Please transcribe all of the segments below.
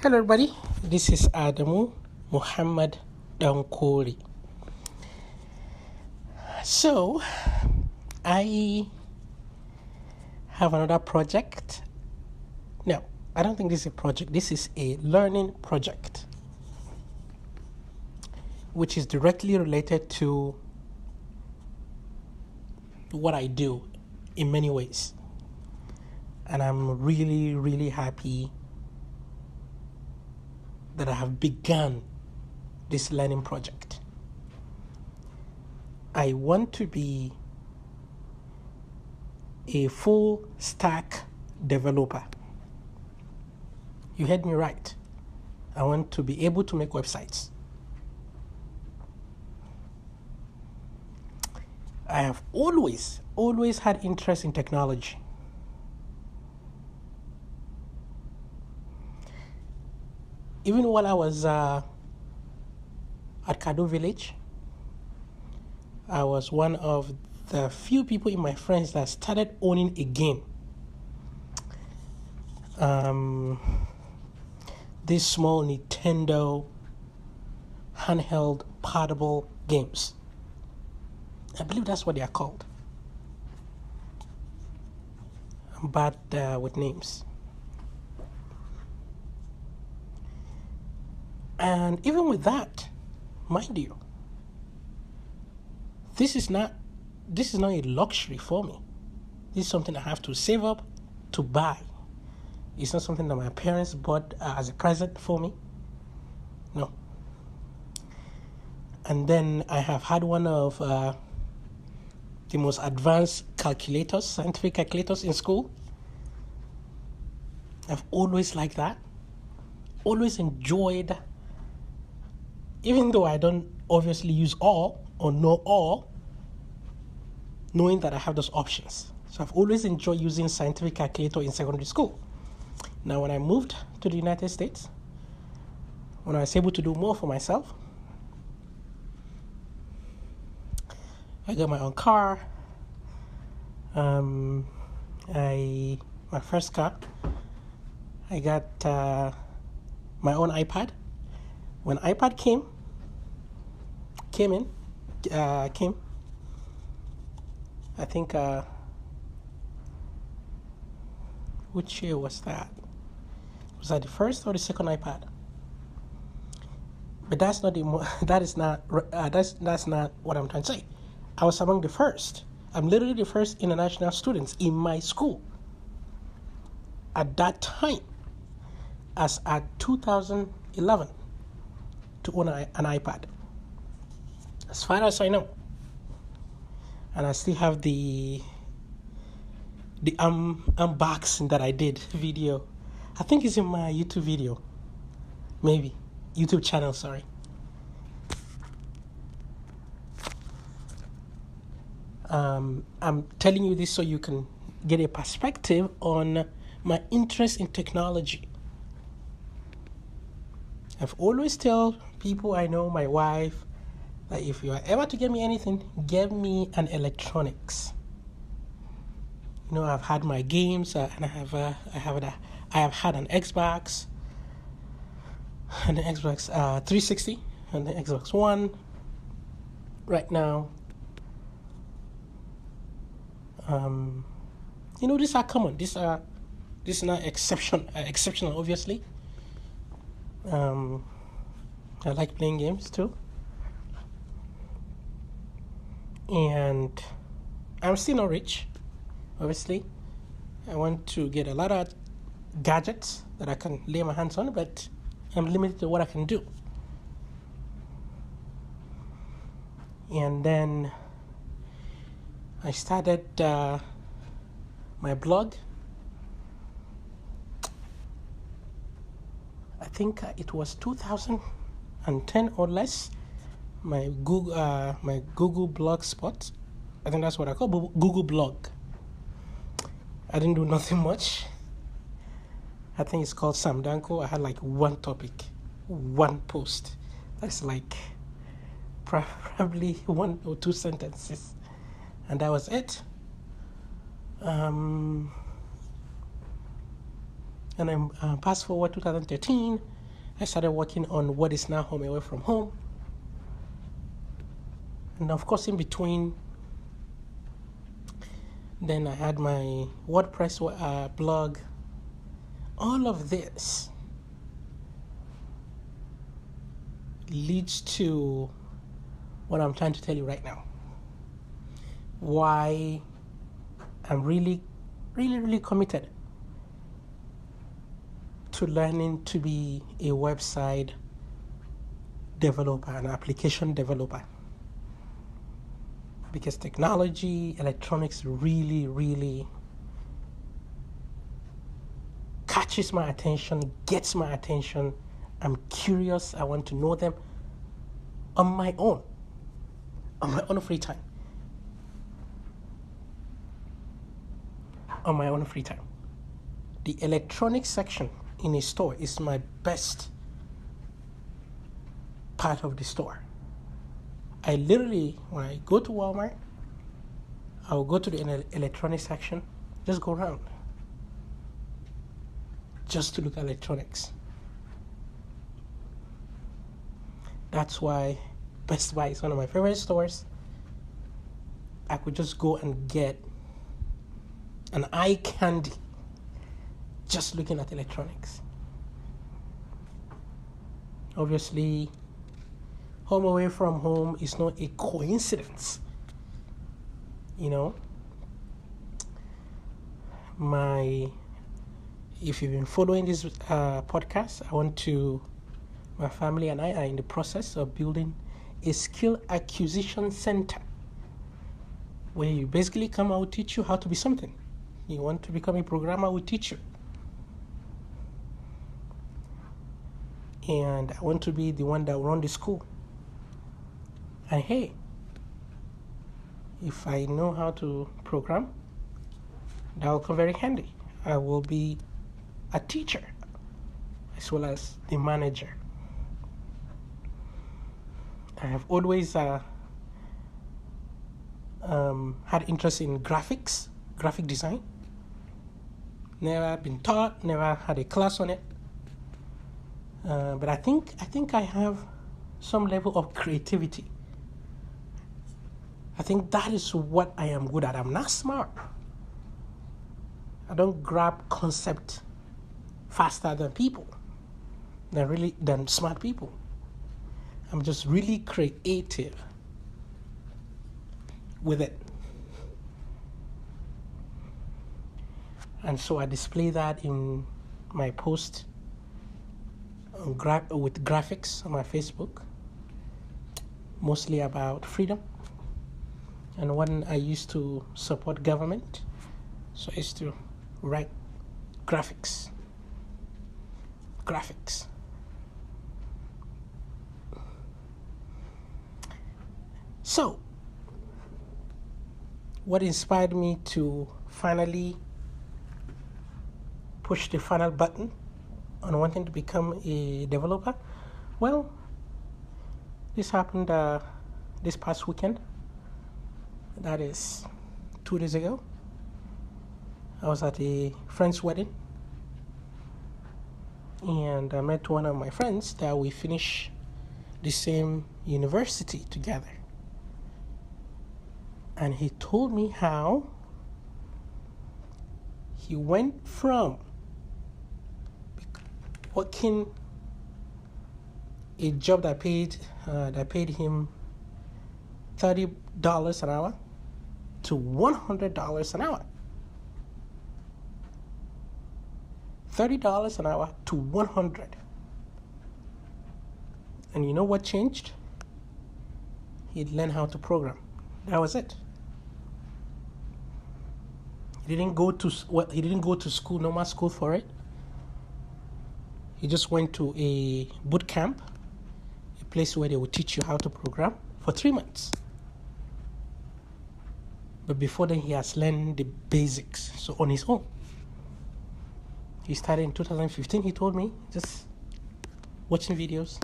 Hello, everybody. This is Adamu Muhammad Dankori. So, I have another project. No, I don't think this is a project. This is a learning project, which is directly related to what I do in many ways. And I'm really, really happy that I have begun this learning project. I want to be a full stack developer. You heard me right. I want to be able to make websites. I have always had interest in technology. Even while I was at Kado Village, I was one of the few people in my friends that started owning a game. These small Nintendo handheld portable games. I believe that's what they are called. I'm bad with names. And even with that, mind you, this is not a luxury for me. This is something I have to save up to buy. It's not something that my parents bought as a present for me. No. And then I have had one of the most advanced calculators, scientific calculators in school. I've always liked that. Always enjoyed, even though I don't obviously use all or know all, knowing that I have those options. So I've always enjoyed using scientific calculator in secondary school. Now, when I moved to the United States, when I was able to do more for myself, I got my own car. My first car. I got my own iPad. When iPad came, I think, which year was that? Was that the first or the second iPad? But that's not that's not what I'm trying to say. I was among the first. I'm literally the first international students in my school at that time, as at 2011, to own an iPad. As far as I know. And I still have the unboxing that I did video. I think it's in my YouTube video. Maybe. YouTube channel, sorry. I'm telling you this so you can get a perspective on my interest in technology. I've always tell people I know, my wife, that if you are ever to get me anything, get me an electronics. You know, I've had my games, and I have had an Xbox, and the Xbox 360, and the Xbox One. Right now, these are common. This is not exceptional, obviously. I like playing games too. And I'm still not rich, obviously. I want to get a lot of gadgets that I can lay my hands on, but I'm limited to what I can do. And then I started my blog. I think it was 2010 or less. My Google blog spot. I think that's what I call Google blog. I didn't do nothing much. I think it's called Sam Danko. I had like one topic, one post. That's like probably 1 or 2 sentences. And that was it. And Then I fast forward 2013, I started working on what is now Home Away from Home. And of course, in between, then I had my WordPress blog. All of this leads to what I'm trying to tell you right now. Why I'm really committed to learning to be a website developer, an application developer. Because technology, electronics really catches my attention, gets my attention. I'm curious. I want to know them on my own free time. On my own free time. The electronics section in a store is my best part of the store. I literally, when I go to Walmart, I'll go to the electronics section, just go around, just to look at electronics. That's why Best Buy is one of my favorite stores. I could just go and get an eye candy just looking at electronics. Obviously, Home Away from Home is not a coincidence. You know, if you've been following this podcast, my family and I are in the process of building a skill acquisition center where you basically come, I will teach you how to be something. You want to become a programmer, I will teach you. And I want to be the one that will run the school. And hey, if I know how to program, that will come very handy. I will be a teacher as well as the manager. I have always had interest in graphic design. Never been taught, never had a class on it. But I think I have some level of creativity. I think that is what I am good at. I'm not smart. I don't grab concept faster than smart people. I'm just really creative with it. And so I display that in my post with graphics on my Facebook, mostly about freedom. And when I used to support government, so I used to write graphics. So, what inspired me to finally push the final button on wanting to become a developer? Well, this happened this past weekend. That is 2 days ago. I was at a friend's wedding, and I met one of my friends that we finished the same university together. And he told me how he went from working a job that paid him $30 an hour to $100 an hour. $30 an hour to $100. And you know what changed? He learned how to program. That was it. He didn't go to school, normal school for it. He just went to a boot camp, a place where they would teach you how to program for 3 months. But before then, he has learned the basics, so on his own. He started in 2015, he told me, just watching videos.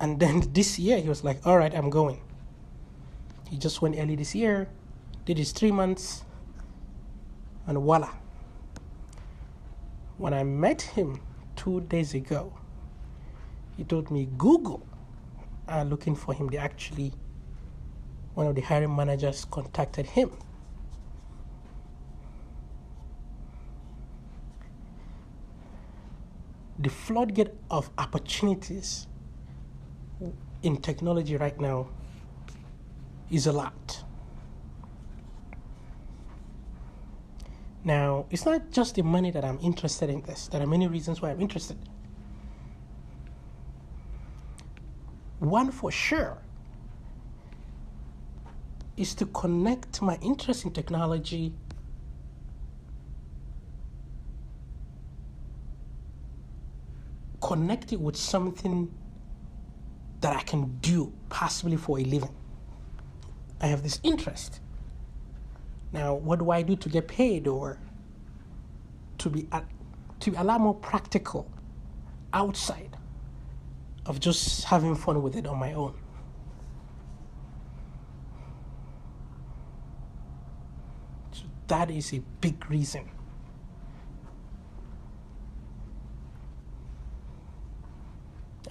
And then this year, he was like, all right, I'm going. He just went early this year, did his 3 months, and voila. When I met him 2 days ago, he told me Google are looking for him. They actually, one of the hiring managers contacted him. The floodgate of opportunities in technology right now is a lot. Now, it's not just the money that I'm interested in this. There are many reasons why I'm interested. One for sure is to connect my interest in technology connect it with something that I can do possibly for a living. I have this interest. Now, what do I do to get paid, or to be a lot more practical outside of just having fun with it on my own? So that is a big reason.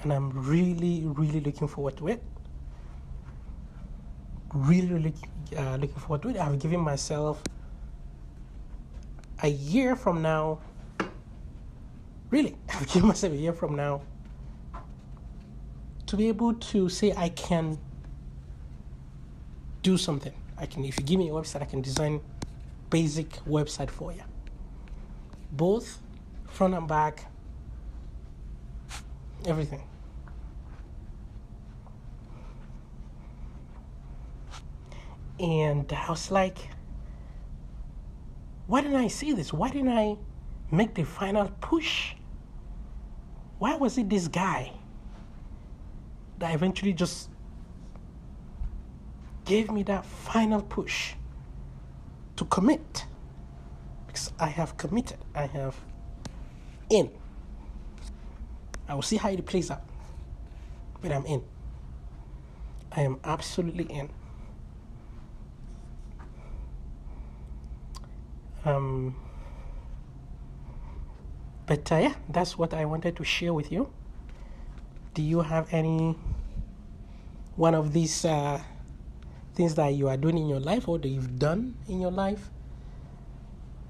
And I'm really, really looking forward to it. Really looking forward to it. I've given myself a year from now. Really, I've given myself a year from now to be able to say I can do something. If you give me a website, I can design basic website for you. Both front and back, everything. And I was like, why didn't I see this? Why didn't I make the final push? Why was it this guy that eventually just gave me that final push to commit? Because I have committed. I have in. I will see how it plays out. But I'm in. I am absolutely in. But yeah, that's what I wanted to share with you. Do you have any one of these things that you are doing in your life, or that you've done in your life,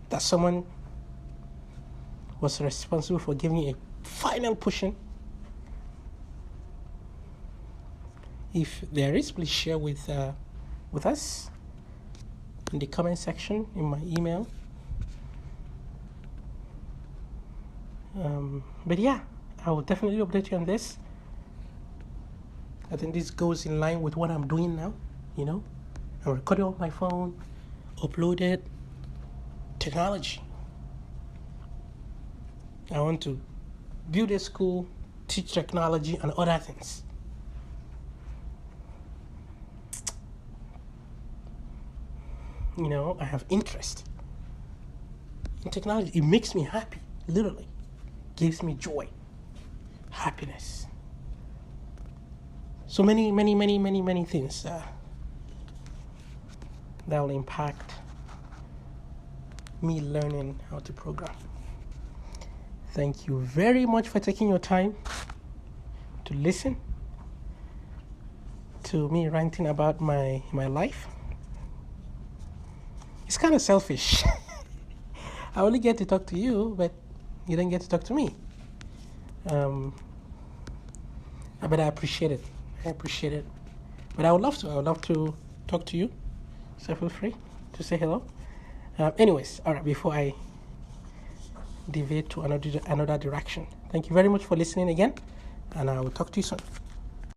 that someone was responsible for giving you a final pushing? If there is, please share with us in the comment section, in my email. But yeah, I will definitely update you on this. I think this goes in line with what I'm doing now. I'm recording on my phone, uploaded technology. I want to build a school, teach technology and other things. I have interest in technology. It makes me happy, literally. Gives me joy, happiness. So many things that will impact me learning how to program. Thank you very much for taking your time to listen to me ranting about my life. It's kind of selfish. I only get to talk to you, but you don't get to talk to me. But I appreciate it. But I would love to talk to you. So feel free to say hello. Anyways, all right, before I deviate to another direction, thank you very much for listening again, and I will talk to you soon.